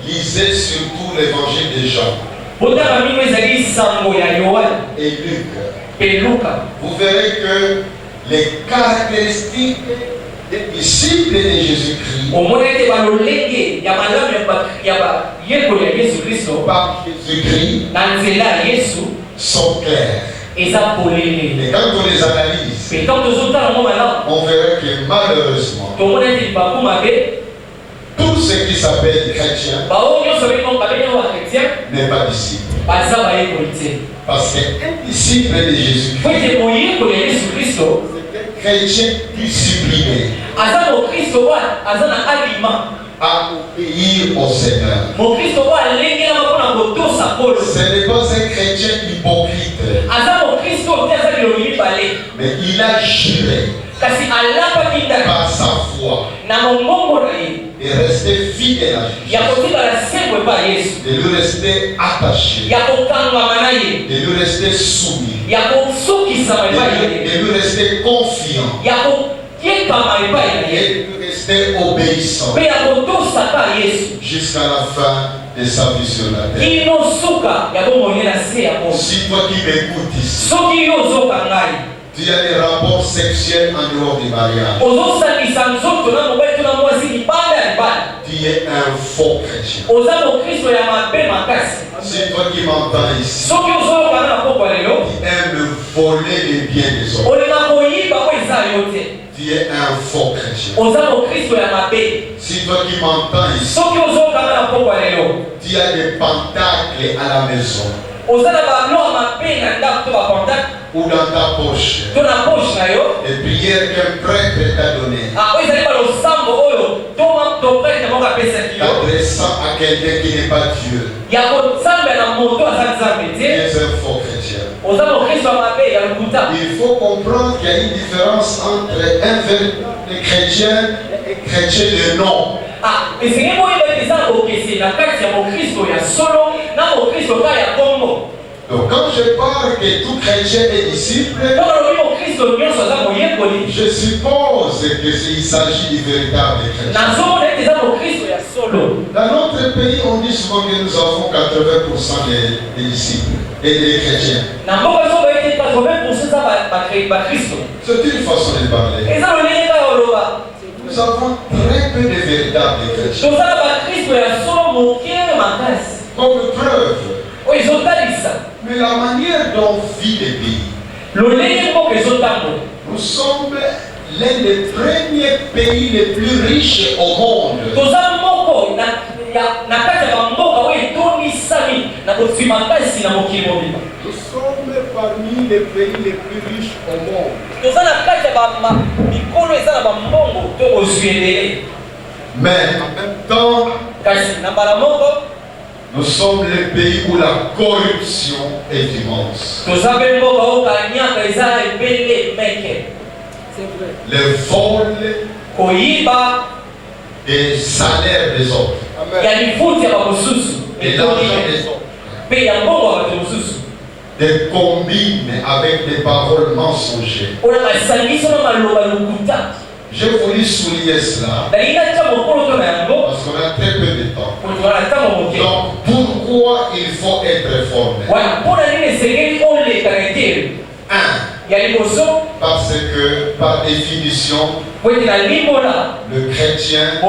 Lisez surtout l'évangile de Jean et Luc. Vous verrez que les caractéristiques des disciples de Jésus-Christ par Jésus-Christ sont clairs. Et quand on les analyse, on verra que malheureusement, tout ce qui s'appelle chrétien n'est pas disciple. Parce qu'un disciple de Jésus-Christ, chrétien discipliné, à obéir au Seigneur. Ce n'est pas un chrétien hypocrite, mais il a juré par sa foi de rester fidèle à Jésus, de lui rester attaché, de lui rester soumis, de lui rester confiant, de lui rester obéissant jusqu'à la fin de sa vie sur la terre. Si toi qui m'écoutes ici, tu as des rapports sexuels en dehors du mariage, tu es un faux chrétien. Si toi qui m'entends ici, tu aimes voler les biens des autres, tu es un faux chrétien. Si toi qui m'entends ici, tu as des pentacles à la maison ou dans ta poche, les prières qu'un prêtre t'a données, t'adressant à quelqu'un qui n'est pas Dieu, tu es un faux chrétien. Il faut comprendre qu'il y a une différence entre un véritable chrétien et chrétien de nom. Donc quand je parle que tout chrétien est disciple, je suppose qu'il s'agit du véritable chrétien. Dans notre pays, on dit souvent que nous avons 80% des disciples et des chrétiens. C'est une façon de parler. Nous avons très peu de véritables chrétiens. Comme preuve, mais la manière dont vit le pays. Nous sommes l'un des premiers pays les plus riches au monde. Nous sommes parmi les pays les plus riches au monde. Mais en même temps, nous sommes le pays où la corruption est immense. Les vols des salaires des autres. Et l'argent des autres. Des combines avec des paroles mensongères. J'ai voulu souligner cela parce qu'on a très peu de temps. Donc pourquoi il faut être formé? Parce que par définition, le chrétien est un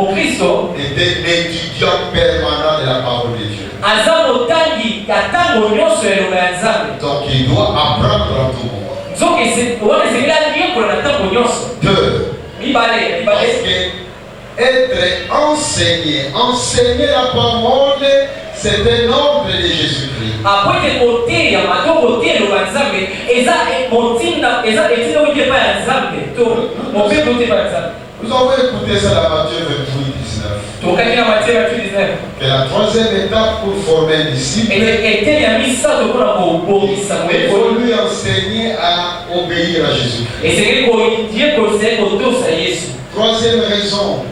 étudiant permanent de la parole de Dieu. Donc il doit apprendre en tout moment. Deux, parce que être enseigner la parole, c'est un ordre de Jésus-Christ. Nous avons écouté ça dans Matthieu 28, 19. Que la troisième étape pour former un disciple, il faut lui enseigner à obéir à Jésus-Christ. Troisième raison,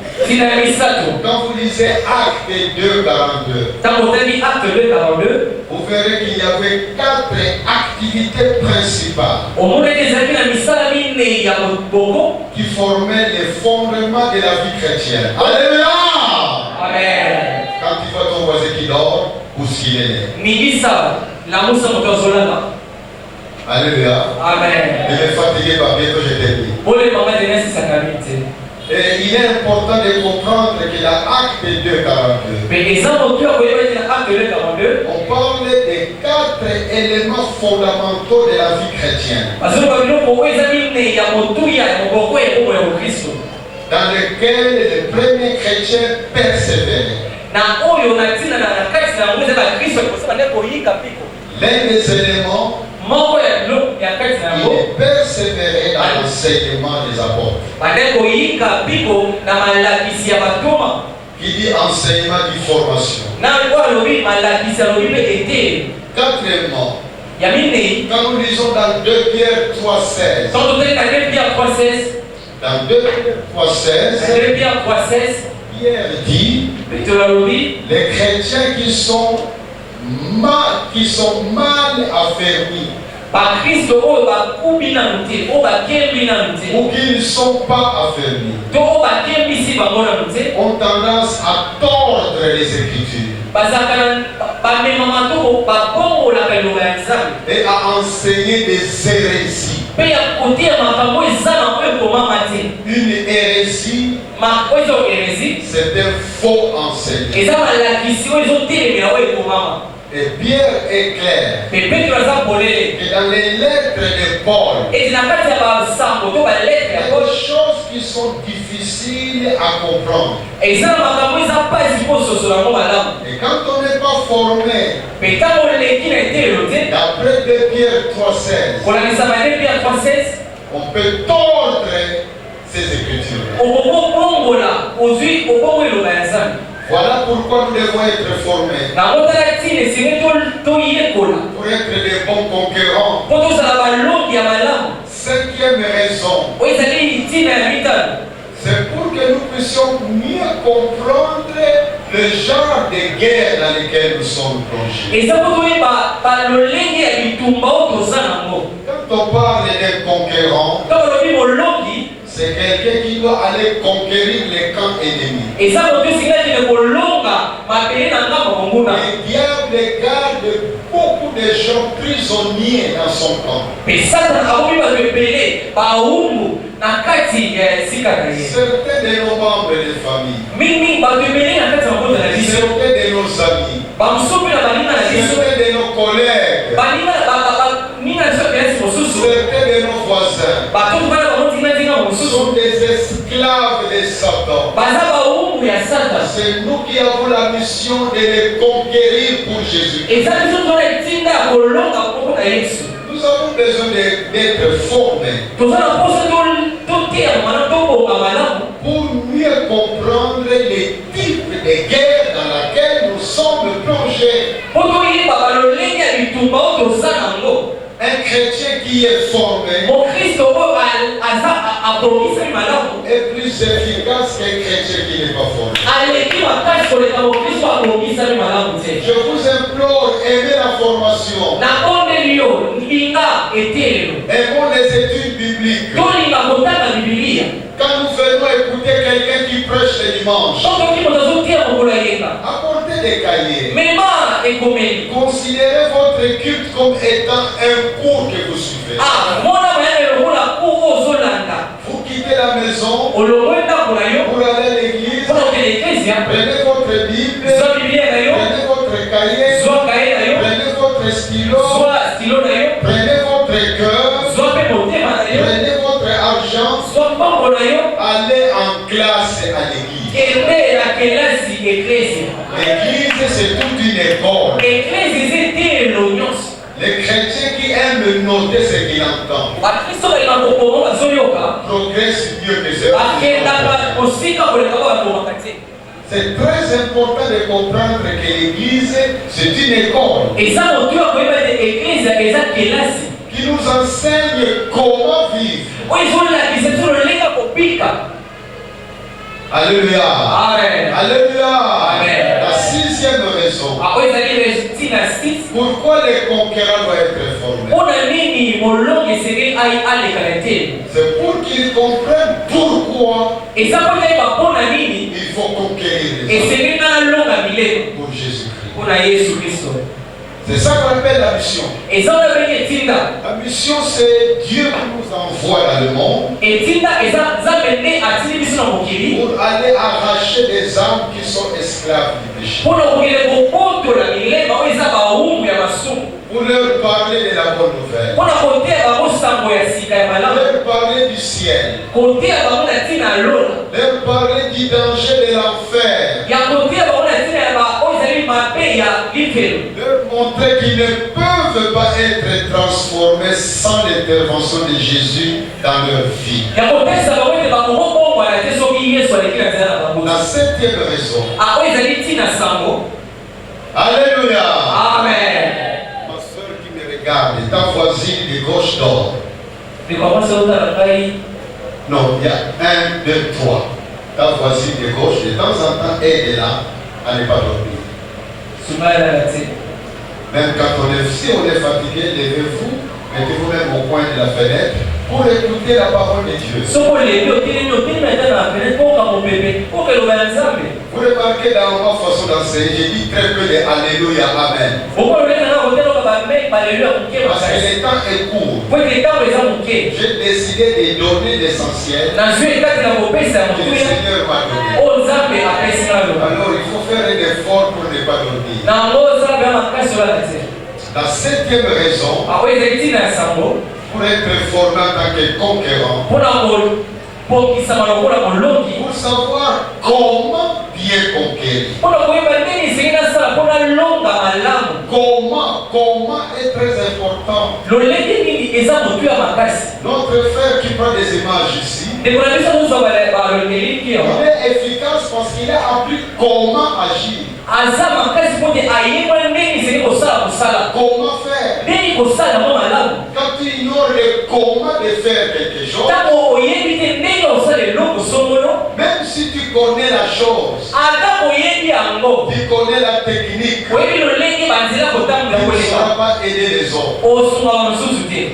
quand vous lisez Acte 2:42, vous verrez qu'il y avait 4 activités principales qui formaient les fondements de la vie chrétienne. Alléluia! Amen. Quand tu vois ton voisin qui dort, où est-ce qu'il est né? Alléluia. Amen. Ne me fatiguez pas, bientôt je termine. Et il est important de comprendre que la Acte 2:42, on parle des 4 éléments fondamentaux de la vie chrétienne, dans lesquels le premier chrétien persévérait. L'un des éléments, il est persévéré dans l'enseignement des apôtres. Qui dit enseignement de formation. Quatrièmement, quand nous lisons dans 2 Pierre 3:16, dans 2 Pierre 3:16, Pierre dit, les chrétiens qui sont mal affermis, ou qui ne sont pas affermis, ont tendance à tordre les Écritures et à enseigner des hérésies. Une hérésie, c'est un faux enseignement. Et Pierre est clair que dans les lettres de Paul, il y a des choses qui sont difficiles à comprendre. Et quand on n'est pas formé, d'après 2 Pierre 3:16, on peut tordre ces écritures. Voilà pourquoi nous devons être formés. Pour être des bons concurrents. 5e raison, c'est pour que nous puissions mieux comprendre le genre de guerre dans lequel nous sommes plongés. Quand on parle d'un conquérant, c'est quelqu'un qui doit aller conquérir les camps ennemis. Le diable garde beaucoup de gens prisonniers dans son camp. Certains de nos membres de famille, certains de nos amis, certains de nos collègues, certains de nos voisins sont des esclaves de Satan. C'est nous qui avons la mission de les conquérir pour Jésus. Nous avons besoin d'être formés pour mieux comprendre les types de guerres dans lesquelles nous sommes plongés. Un chrétien qui est formé est plus efficace qu'un chrétien qui n'est pas formé. Je vous implore, aimez la formation. Aimons les études bibliques. Quand nous venons écouter quelqu'un qui prêche le dimanche, apportez des cahiers. Considérez votre culte comme étant un cours que vous suivez. Vous quittez la maison pour aller à l'église. Prenez votre Bible, prenez votre cahier, prenez votre stylo, prenez votre cœur, prenez votre argent, allez en classe à l'église. L'église, c'est toute une école. Les chrétiens qui aiment noter ce qu'ils entendent progressent mieux que ceux qui C'est très important de comprendre que l'église, c'est une école qui nous enseigne comment vivre. Alléluia. Amen. Alléluia. Amen. La sixième raison. Pourquoi les conquérants doivent être formés? C'est pour qu'ils comprennent pourquoi il faut conquérir les hommes pour Jésus-Christ. C'est ça qu'on appelle la mission. La mission, c'est Dieu qui nous envoie dans le monde pour aller arracher des âmes qui sont esclaves du péché. Pour leur parler de la bonne nouvelle. Leur parler du ciel. Leur parler du danger de l'enfer. Leur montrer qu'ils ne peuvent pas être transformés sans l'intervention de Jésus dans leur vie. La septième raison. Alléluia. Amen. Ma soeur qui me regarde, ta voisine de gauche d'or. Non, il y a 1, 2, 3. Ta voisine de gauche, de temps en temps, elle est là à ne pas dormir. Même quand si on est fatigué, levez-vous, mettez-vous même au coin de la fenêtre pour écouter la parole de Dieu. Vous remarquez dans ma façon d'enseigner, j'ai dit très peu de Alléluia, Amen. Parce que le temps est court. J'ai décidé de donner l'essentiel que le Seigneur m'a donné. Alors il faut faire un effort pour ne pas dormir. La septième raison pour être formé en tant que conquérant, pour savoir comment bien conquérir. Comment est très important. Notre frère qui prend des images ici, il est efficace parce qu'il a appris comment agir. Comment faire? Quand tu ignores le comment de faire quelque chose, même si tu connais la chose, qui connaît la technique, ne saura pas aider les autres.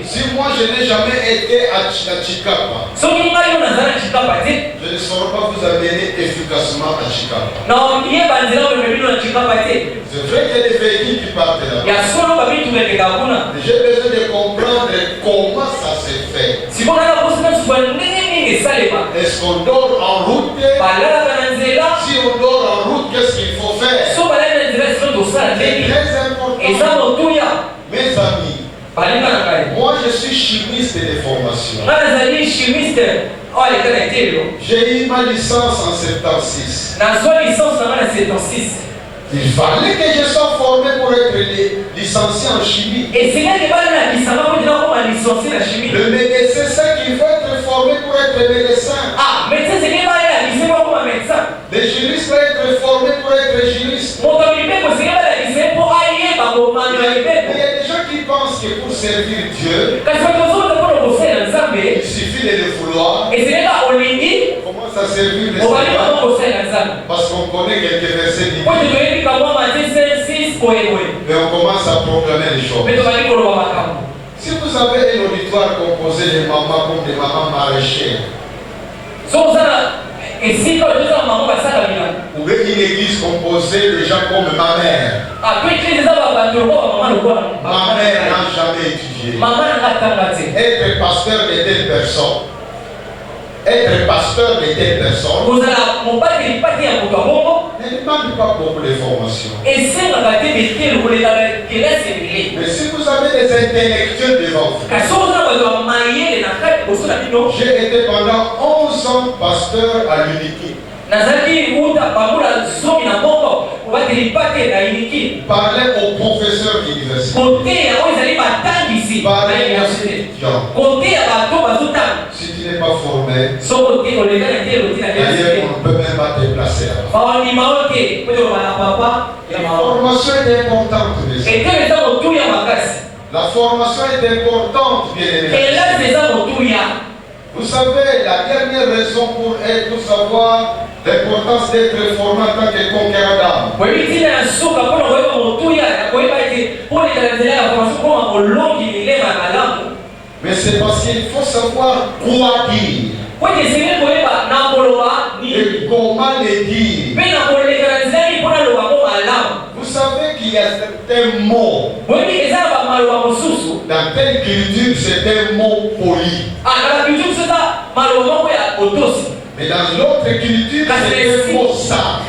Si moi je n'ai jamais été à Chikapa, je ne saurais pas vous amener efficacement à Chikapa. C'est vrai qu'il y a des véhicules qui partent là-bas. J'ai besoin de comprendre comment ça se fait. Est-ce qu'on dort en route? Si on dort en route, qu'est-ce qu'il faut faire? C'est très important. Mes amis, moi je suis chimiste de formation. J'ai eu ma licence en 76. Il fallait que je sois formé pour être licencié en chimie. Le médecin sait qu'il faut être formé pour être médecin. Le juriste va être formé pour être juriste. Il y a des gens qui pensent que pour servir Dieu, il suffit de le vouloir. On commence à servir le Seigneur parce qu'on connaît quelques versets bibliques. Mais on commence à proclamer les choses. Si vous avez un auditoire composé de mamans comme des mamans maraîchères, ou bien une église composée de gens comme ma mère. Ma mère n'a jamais étudié. Être pasteur de telle personne. Être pasteur de telle personne ne demande pas beaucoup de formation. Mais si vous avez des intellectuels devant vous, j'ai été pendant 11 ans pasteur à l'Unité. Parler aux professeurs d'université. Parler aux étudiants. Si tu n'es pas formé, d'ailleurs on ne peut même pas te placer là-bas. La formation est importante. La formation est importante, bien aimé. Vous savez, la dernière raison pour savoir l'importance d'être formé en tant que conquérant d'âme. Mais c'est parce qu'il faut savoir quoi dire. Et comment le dire. Vous savez qu'il y a certains mots. Dans telle culture, c'est un mot poli. Mais dans l'autre culture, c'est un mot sale.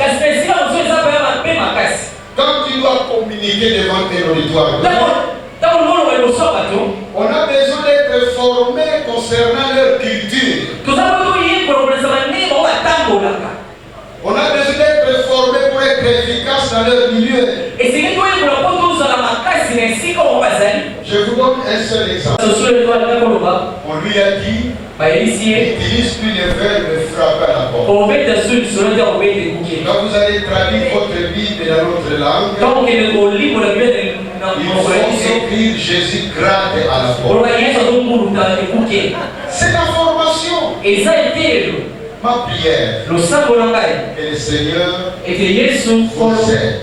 Quand tu dois communiquer devant tes auditoires, on a besoin d'être formé concernant leur culture. On a besoin d'être formé pour être efficace dans leur milieu. Je vous donne un seul exemple. On lui a dit, n'utilise plus les verbes frapper à la porte. Quand vous allez traduire votre Bible dans notre langue, il faut écrire Jésus gratte à la porte. C'est la formation. Ma prière, que le Seigneur vous aide,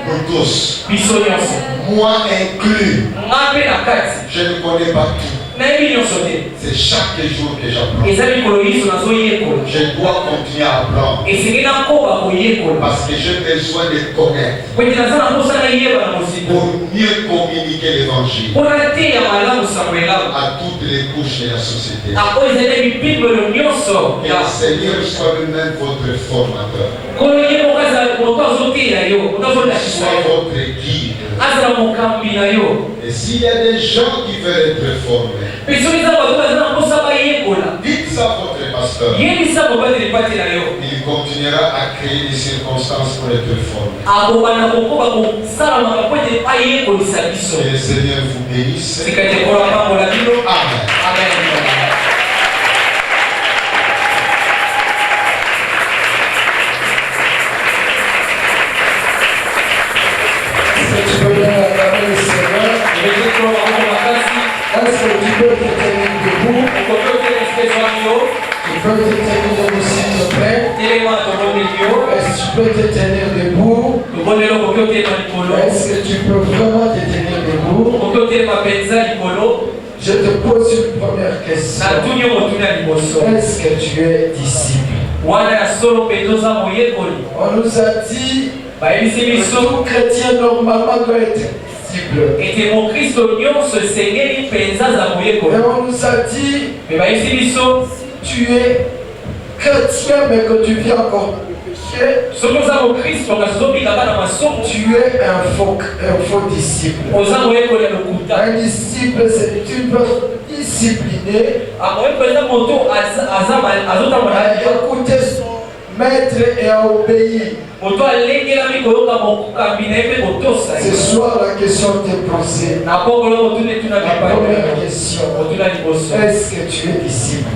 nous tous, moi inclus. Je ne connais pas tout. C'est chaque jour que j'apprends. Je dois continuer à apprendre. Parce que j'ai besoin de connaître. Pour mieux communiquer l'évangile à toutes les couches de la société. Que le Seigneur soit lui-même votre formateur. Soit votre guide. Et s'il y a des gens qui veulent être formés, dites ça à votre pasteur. Il continuera à créer des circonstances pour être formé. Que le Seigneur vous bénisse. Amen. Est-ce que tu peux te tenir debout? Tu peux te tenir debout, s'il te plaît? Est-ce que tu peux te tenir debout? Est-ce que tu peux vraiment te tenir debout? Je te pose une première question. Est-ce que tu es disciple? On nous a dit que tout chrétien normalement doit être disciple. Et on nous a dit si tu es chrétien mais que tu vis encore péché, tu es un faux disciple. Un disciple, c'est une personne disciplinée à écouter son maître et à obéir. Ce soir, la question t'est posée. La première question, est-ce que tu es disciple?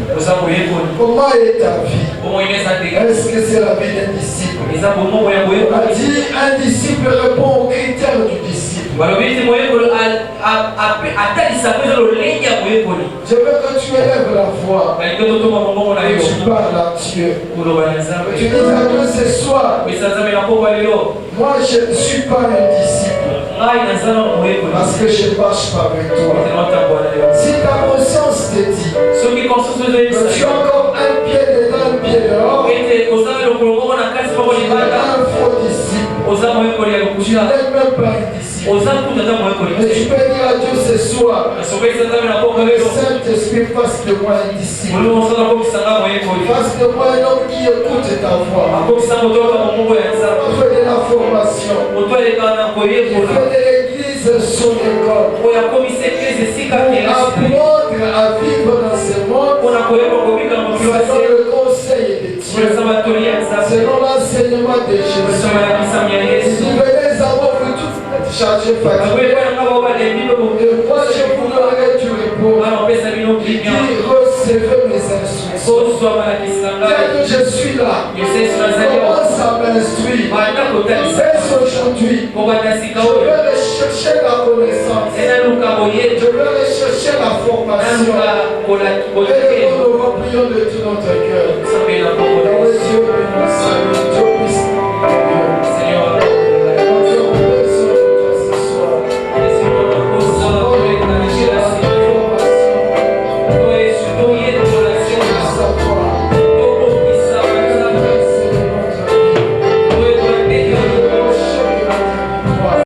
Comment est ta vie? Est-ce que c'est la vie d'un disciple? On a dit un disciple répond aux critères du disciple. Je veux que tu élèves la voix et tu parles à Dieu. Tu dis à Dieu ce soir, moi je ne suis pas un disciple parce que je ne marche pas avec toi. Si ta conscience te dit que tu as encore un pied dedans, un pied dehors, tu es un faux disciple. Tu n'es même pas un disciple. Mais tu peux dire à Dieu ce soir que le Saint-Esprit fasse de moi un disciple. Fasse de moi un homme qui écoute ta voix. On fait de la formation. On fait de l'église son école. Pour apprendre à vivre dans ce monde selon le conseil de Dieu, selon l'enseignement de Jésus. Si vous venez avoir tout chargé fatigué, et moi je vous donnerai du repos. Il dit recevez mes instructions. Je suis là. Commence à m'instruire. Dès aujourd'hui, je vais rechercher la connaissance. Je vais rechercher la formation. Et nous prions de tout notre cœur.